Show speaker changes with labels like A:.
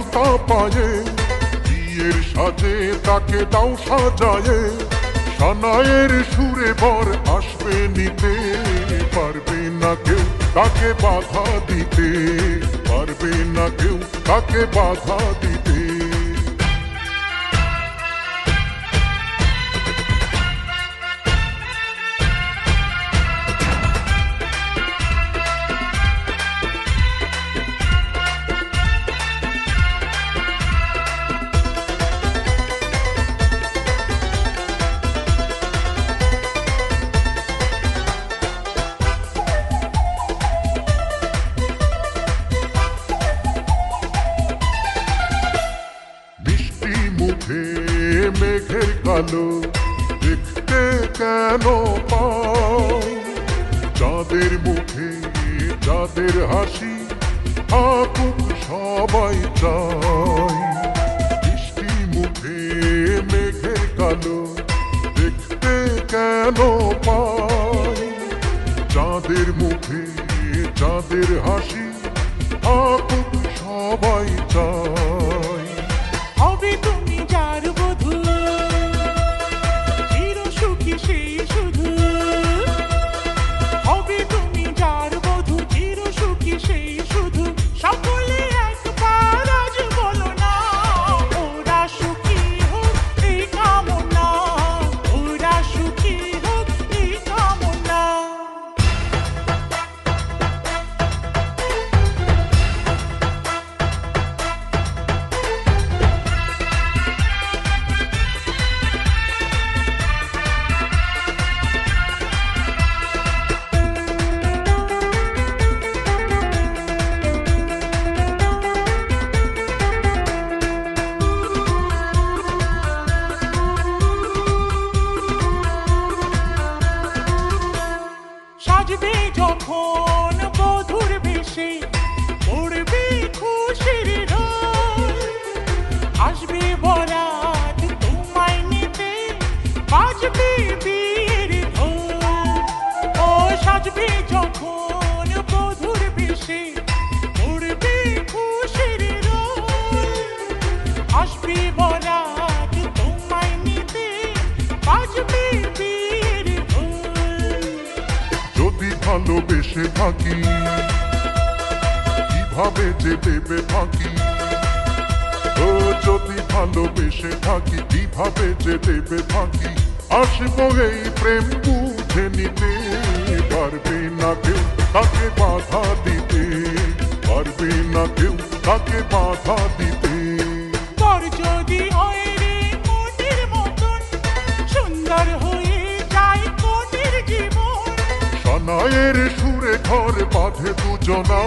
A: আলতা পায়ে, বিয়ের সাজে তাকে দাও সাজায়ে, সানায়ের সুরে বর আসবে নিতে, পারবে না কেউ তাকে বাধা দিতে, পারবে না কেউ তাকে বাধা দিতে। মুখে মেঘের কালো দেখতে কেন পাই, যাদের মুখে যাদের হাসি থাকুক সবাই চাই। বৃষ্টি মুখে মেঘের কালো দেখতে কেন পাই, যাদের মুখে যাদের হাসি থাকুক সবাই চাই।
B: হবে তুমি যার বধূ, চির সুখী সেই শুধু। হবে তুমি যার বধূ, চির সুখী সেই শুধু। সকলে একবার আজ বলো না, ওরা সুখী হোক এই কামনা, ওরা সুখী হোক এই কামনা। সাজবে যখন বধুর বেশে, পড়বে খুশির রোল, আসবে বরাত তোমায় নিতে, বাজবে বিয়ের ঢোল। ও সাজবে যখন বধুর বেশে, পড়বে খুশির রোল, আসবে বরাত তোমায় নিতে, বাজবে বিয়ের ঢোল।
A: যদি ভালোবেসে থাকি কিভাবে যে দেবে ফাঁকি, ও যদি ভালোবেসে থাকি কিভাবে যে দেবে ফাঁকি। আসবো এই প্রেম বুঝে নিতে, পারবে না কেউ তাকে বাধা দিতে, পারবে না কেউ তাকে বাধা দিতে।
B: বর যদি হয় রে মনের মতন, সুন্দর হয়ে যায় কনের জীবন।
A: সানায়ের সুরে ঘর বাঁধে দুজনা,